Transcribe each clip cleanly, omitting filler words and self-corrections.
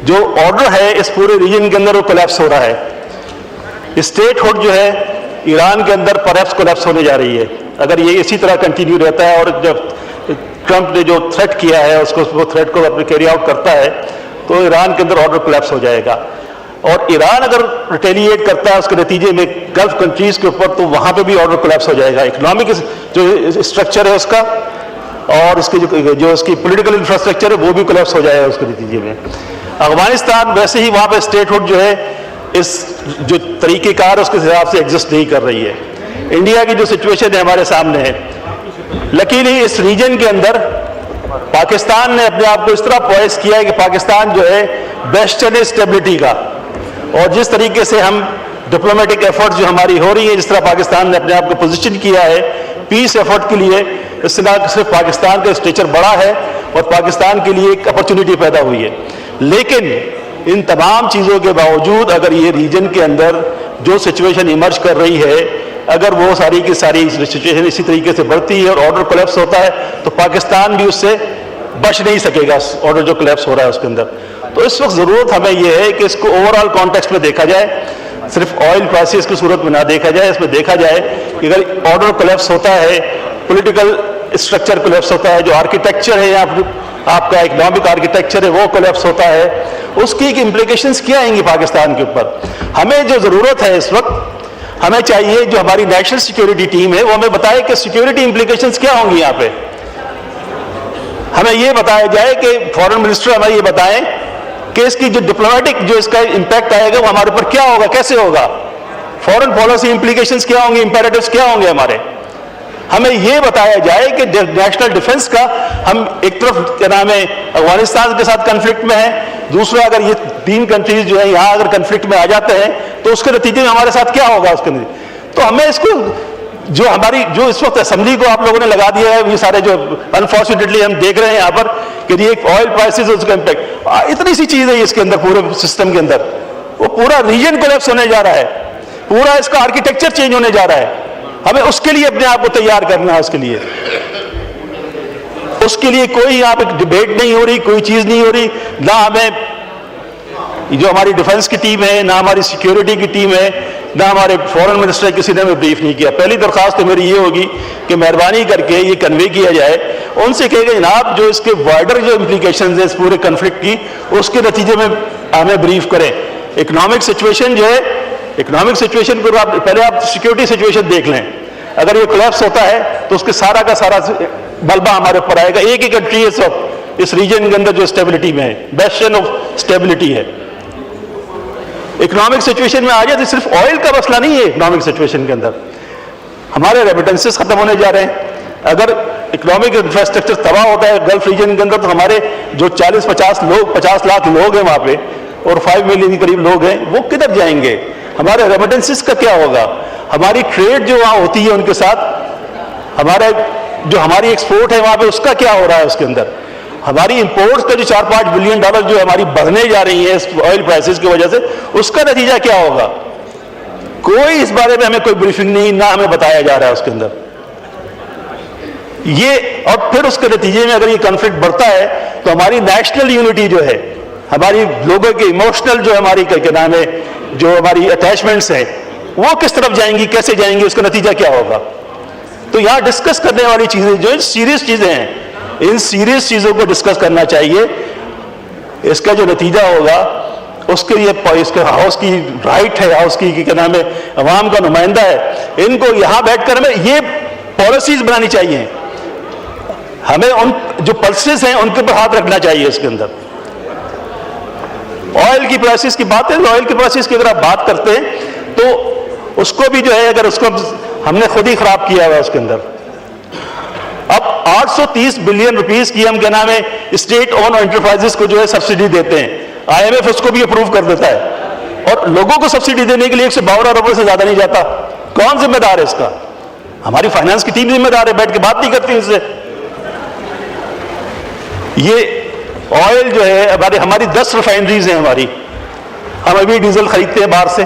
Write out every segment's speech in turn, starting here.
جو آرڈر ہے اس پورے ریجن کے اندر وہ کولیپس ہو رہا ہے. اسٹیٹ ہوڈ جو ہے ایران کے اندر پرہیپس کولیپس ہونے جا رہی ہے اگر یہ اسی طرح کنٹینیو رہتا ہے. اور جب ٹرمپ نے جو تھریٹ کیا ہے وہ تھریٹ کو اپنے کیری آؤٹ کرتا ہے تو ایران کے اندر آرڈر کولیپس ہو جائے گا. اور ایران اگر ریٹیلیٹ کرتا ہے اس کے نتیجے میں گلف کنٹریز کے اوپر تو وہاں پہ بھی آرڈر کولیپس ہو جائے گا. اکنامک جو اسٹرکچر ہے اس کا اور اس کی جو اس کی پولیٹیکل انفراسٹرکچر ہے وہ بھی کولیپس ہو جائے گا اس کے نتیجے میں. افغانستان ویسے ہی وہاں پہ اسٹیٹ ہوڈ جو ہے اس جو طریقہ کار اس کے حساب سے ایگزسٹ نہیں کر رہی ہے. انڈیا کی جو سچویشن ہے ہمارے سامنے ہے. لکیلی اس ریجن کے اندر پاکستان نے اپنے آپ کو اس طرح پوائز کیا ہے کہ پاکستان جو ہے بیسٹن اسٹیبلٹی کا. اور جس طریقے سے ہم ڈپلومیٹک ایفرٹ جو ہماری ہو رہی ہے جس طرح پاکستان نے اپنے آپ کو پوزیشن کیا ہے پیس ایفرٹ کے لیے اس سے نہ صرف پاکستان کا اسٹیچر بڑا ہے اور پاکستان کے لیے ایک اپرچونٹی پیدا ہوئی ہے. لیکن ان تمام چیزوں کے باوجود اگر یہ ریجن کے اندر جو سچویشن ایمرج کر رہی ہے اگر وہ ساری کی ساری سچویشن اسی طریقے سے بڑھتی ہے اور آرڈر کولیپس ہوتا ہے تو پاکستان بھی اس سے بچ نہیں سکے گا آرڈر جو کولیپس ہو رہا ہے اس کے اندر. تو اس وقت ضرورت ہمیں یہ ہے کہ اس کو اوور آل کانٹیکسٹ میں دیکھا جائے, صرف آئل پرائسز کی صورت میں نہ دیکھا جائے. اس میں دیکھا جائے کہ اگر آرڈر کولیپس ہوتا ہے پولیٹیکل اسٹرکچر کولیپس ہوتا ہے جو آرکیٹیکچر ہے آپ کا اکنامک آرکیٹیکچر ہے وہ کولیپس ہوتا ہے اس کی امپلیکیشنز کیا آئیں گی پاکستان کے اوپر. ہمیں جو ضرورت ہے اس وقت ہمیں چاہیے جو ہماری نیشنل سیکیورٹی ٹیم ہے وہ ہمیں بتائے کہ سیکیورٹی امپلیکیشنز کیا ہوں گی یہاں پہ. ہمیں یہ بتایا جائے کہ فارن منسٹر ہمیں یہ بتائیں کہ اس کی جو ڈپلومیٹک جو اس کا امپیکٹ آئے گا وہ ہمارے اوپر کیا ہوگا, کیسے ہوگا, فورن پالیسی امپلیکیشنز کیا ہوں گے, امپیریٹیوز کیا ہوں گے ہمارے. ہمیں یہ بتایا جائے کہ نیشنل ڈیفنس کا ہم ایک طرف کیا نام ہے افغانستان کے ساتھ کنفلکٹ میں ہیں, دوسرا اگر یہ 3 کنٹریز جو ہیں یہاں اگر کنفلکٹ میں آ جاتے ہیں تو اس کے نتیجے میں ہمارے ساتھ کیا ہوگا اس کے نتیجے. تو ہمیں اس کو جو ہماری جو اس وقت اسمبلی کو آپ لوگوں نے لگا دیا ہے یہ سارے جو انفارچونیٹلی ہم دیکھ رہے ہیں یہاں پر کہ یہ آئل پرائسز اس کا امپیکٹ اتنی سی چیز ہے اس کے اندر پورے سسٹم کے اندر وہ پورا ریجن کولیپس ہونے جا رہا ہے, پورا اس کا آرکیٹیکچر چینج ہونے جا رہا ہے. ہمیں اس کے لیے اپنے آپ کو تیار کرنا ہے. اس کے لیے کوئی یہاں پہ ڈبیٹ نہیں ہو رہی, کوئی چیز نہیں ہو رہی. نہ ہمیں جو ہماری ڈیفنس کی ٹیم ہے, نہ ہماری سیکیورٹی کی ٹیم ہے, نہ ہمارے فورن منسٹر کسی نے ہمیں بریف نہیں کیا. پہلی درخواست تو میری یہ ہوگی کہ مہربانی کر کے یہ کنوے کیا جائے ان سے کہے گا جناب جو اس کے وائڈر جو امپلیکیشنز ہیں اس پورے کنفلکٹ کی اس کے نتیجے میں ہمیں بریف کریں. اکنامک سچویشن جو ہے اکنامک سچویشن کو پہلے آپ سیکیورٹی سچویشن دیکھ لیں. اگر یہ کولیپس ہوتا ہے تو اس کے سارا کا سارا بلبہ ہمارے اوپر آئے گا. ایک ہی کنٹری ہے اس ریجن کے اندر جو اسٹیبلٹی میں ہے, بیسشن آف اسٹیبلٹی ہے. اکنامک سچویشن میں آ جائے تو صرف آئل کا مسئلہ نہیں ہے. اکنامک سچویشن کے اندر ہمارے ریمیٹنسز ختم ہونے جا رہے ہیں. اگر اکنامک انفراسٹرکچر تباہ ہوتا ہے گلف ریجن کے اندر تو ہمارے جو 50 لاکھ لوگ ہیں وہاں پہ اور 5 ملین کے قریب لوگ ہیں وہ کدھر جائیں گے. ہمارے ریمیٹنسز کا کیا ہوگا, ہماری ٹریڈ جو وہاں ہوتی ہے ان کے ساتھ, ہمارا جو ہماری ایکسپورٹ ہے وہاں پہ اس کا کیا ہو رہا ہے اس کے اندر, ہماری امپورٹس کا جو $4-5 بلین جو ہماری بڑھنے جا رہی ہیں اس آئل پرائسز کی وجہ سے اس کا نتیجہ کیا ہوگا. کوئی اس بارے میں ہمیں کوئی بریفنگ نہیں, نہ ہمیں بتایا جا رہا ہے اس کے اندر یہ. اور پھر اس کے نتیجے میں اگر یہ کنفلکٹ بڑھتا ہے تو ہماری نیشنل یونٹی جو ہے, ہماری لوگوں کے ایموشنل جو ہماری کیا نام ہے جو ہماری اٹیچمنٹس ہیں وہ کس طرف جائیں گی, کیسے جائیں گی, اس کا نتیجہ کیا ہوگا. تو یہاں ڈسکس کرنے والی چیزیں جو سیریس چیزیں ہیں ان سیریس چیزوں کو ڈسکس کرنا چاہیے. اس کا جو نتیجہ ہوگا اس کے لیے اس کے ہاؤس کی رائٹ ہے, ہاؤس کی کیا نام ہے عوام کا نمائندہ ہے, ان کو یہاں بیٹھ کر ہمیں یہ پالیسیز بنانی چاہیے. ہمیں ان جو پلسز ہیں ان کے اوپر ہاتھ رکھنا چاہیے. اس کے اندر آئل کی پرائسز کی بات ہے, آئل کی پرائسز کی اگر آپ بات کرتے ہیں تو اس کو بھی جو ہے اگر اس کو ہم نے خود ہی خراب کیا ہوا اس کے اندر. اب 830 بلین روپیز کی ہم کیا نام ہے اسٹیٹ اون انٹرپرائزز کو جو ہے سبسڈی دیتے ہیں. IMF اس کو بھی اپروو کر دیتا ہے اور لوگوں کو سبسڈی دینے کے لیے 152 ارب سے زیادہ نہیں جاتا. کون ذمہ دار ہے اس کا؟ ہماری فائنانس کی ٹیم ذمہ دار ہے, بیٹھ کے بات نہیں کرتی اس سے. یہ آئل جو ہے ہماری 10 ریفائنریز ہیں ہماری, ہم ابھی ڈیزل خریدتے ہیں باہر سے,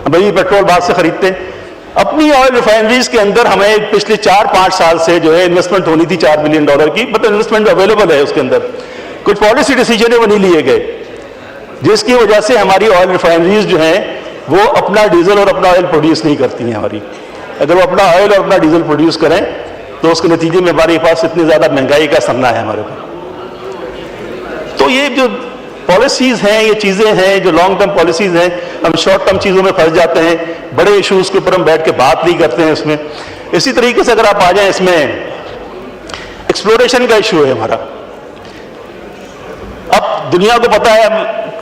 ہم ابھی پیٹرول باہر سے خریدتے ہیں. اپنی آئل ریفائنریز کے اندر ہمیں پچھلے 4-5 سال سے جو ہے انویسٹمنٹ ہونی تھی $4 بلین کی, مطلب انویسٹمنٹ اویلیبل ہے اس کے اندر. کچھ پالیسی ڈیسیجن ہے وہ نہیں لیے گئے. جس کی وجہ سے ہماری آئل ریفائنریز جو ہیں وہ اپنا ڈیزل اور اپنا آئل پروڈیوس نہیں کرتی ہیں ہماری. اگر وہ اپنا آئل اور اپنا ڈیزل پروڈیوس کریں تو اس کے نتیجے میں ہمارے پاس اتنی زیادہ مہنگائی کا سامنا ہے ہمارے پاس. تو یہ جو پالیسیز ہیں، یہ چیزیں ہیں جو لانگ ٹرم پالیسیز ہیں، ہم شارٹ ٹرم چیزوں میں پھنس جاتے ہیں، بڑے ایشوز کے اوپر ہم بیٹھ کے بات نہیں کرتے ہیں اس میں. اسی طریقے سے اگر آپ آ جائیں اس میں ایکسپلوریشن کا ایشو ہے ہمارا. اب دنیا کو پتا ہے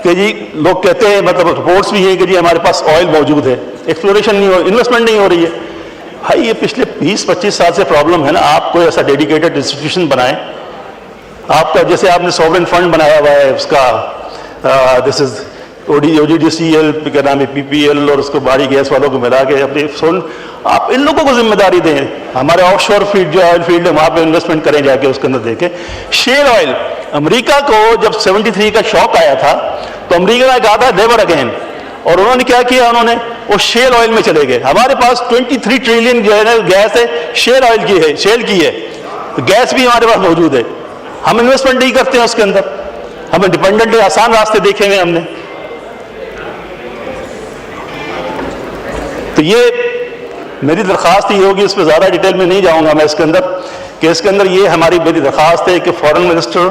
کہ جی لوگ کہتے ہیں، مطلب رپورٹس بھی ہیں کہ جی ہمارے پاس آئل موجود ہے، ایکسپلوریشن نہیں ہو، انویسٹمنٹ نہیں ہو رہی ہے. بھائی یہ پچھلے 20-25 سال سے پرابلم ہے نا. آپ کوئی ایسا ڈیڈیکیٹڈ انسٹیٹیوشن بنائیں. آپ کا جیسے آپ نے سوورن فنڈ بنایا ہوا ہے، اس کا دس از او جی ڈی سی ایل کا نام ہے، پی پی ایل، اور اس کو باڑی گیس والوں کو ملا کے اپنی آپ ان لوگوں کو ذمہ داری دیں. ہمارے آف شور فیلڈ جو آئل فیلڈ ہے وہاں پہ انویسٹمنٹ کریں جا کے اس کے اندر دیکھیں. شیل آئل، امریکہ کو جب 73 کا شاک آیا تھا تو امریکہ نے کہا تھا نیور اگین، اور انہوں نے کیا کیا، انہوں نے وہ شیل آئل میں چلے گئے. ہمارے پاس 23 ٹریلین جو ہے نا گیس ہے، شیل آئل کی ہے، شیل کی ہے. گیس بھی ہمارے پاس موجود ہے، ہم انویسٹمنٹ نہیں کرتے ہیں اس کے اندر. ہمیں ڈیپینڈنٹ آسان راستے دیکھے ہوئے ہم نے. تو یہ میری درخواست یہ ہوگی، اس پہ زیادہ ڈیٹیل میں نہیں جاؤں گا میں اس کے اندر، کہ اس کے اندر یہ ہماری میری درخواست ہے کہ فورن منسٹر،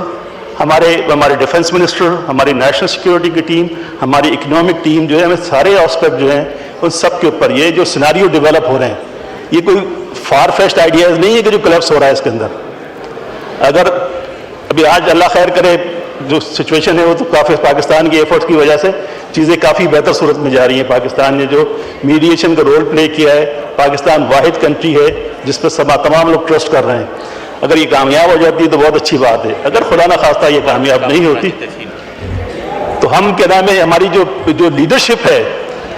ہمارے ڈیفنس منسٹر، ہماری نیشنل سیکیورٹی کی ٹیم، ہماری اکنامک ٹیم جو ہے، ہمیں سارے آسپیکٹ جو ہیں ان سب کے اوپر یہ جو سیناریو ڈیولپ ہو رہے ہیں، یہ کوئی فار فیسٹ آئیڈیاز نہیں ہے کہ جو کولیپس ہو رہا ہے اس کے اندر. اگر ابھی آج اللہ خیر کرے جو سچویشن ہے وہ تو کافی پاکستان کی ایفرٹس کی وجہ سے چیزیں کافی بہتر صورت میں جا رہی ہیں. پاکستان نے جو میڈیشن کا رول پلے کیا ہے، پاکستان واحد کنٹری ہے جس پہ تمام لوگ ٹرسٹ کر رہے ہیں. اگر یہ کامیاب ہو جاتی ہے تو بہت اچھی بات ہے. اگر خدا نہ خواستہ یہ کامیاب نہیں ہوتی تو ہم کیا نام ہے، ہماری جو لیڈرشپ ہے،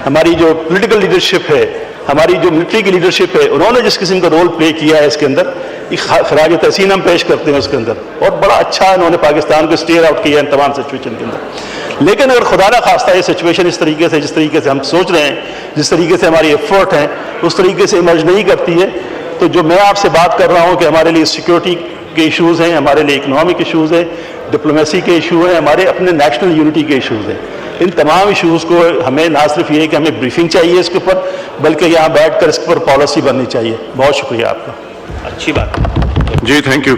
ہماری جو پولیٹیکل لیڈرشپ ہے، ہماری جو ملٹری کی لیڈرشپ ہے، انہوں نے جس قسم کا رول پلے کیا ہے اس کے اندر، ایک خراج تحسین ہم پیش کرتے ہیں اس کے اندر. اور بڑا اچھا انہوں نے پاکستان کو اسٹیئر آؤٹ کیا ہے ان تمام سچویشن کے اندر. لیکن اگر خدا نہ خواستہ یہ سچویشن اس طریقے سے، جس طریقے سے ہم سوچ رہے ہیں، جس طریقے سے ہماری ایفرٹ ہیں، اس طریقے سے ایمرج نہیں کرتی ہے، تو جو میں آپ سے بات کر رہا ہوں کہ ہمارے لیے سیکیورٹی کے ایشوز ہیں، ہمارے لیے اکنامک ایشوز ہیں، ڈپلومیسی کے ایشو ہیں، ہمارے اپنے نیشنل یونٹی کے ایشوز ہیں. ان تمام ایشوز کو ہمیں نہ صرف یہ کہ ہمیں بریفنگ چاہیے اس کے اوپر، بلکہ یہاں بیٹھ کر اس کے اوپر پالیسی بننی چاہیے. بہت شکریہ آپ کا. اچھی بات. جی تھینک یو.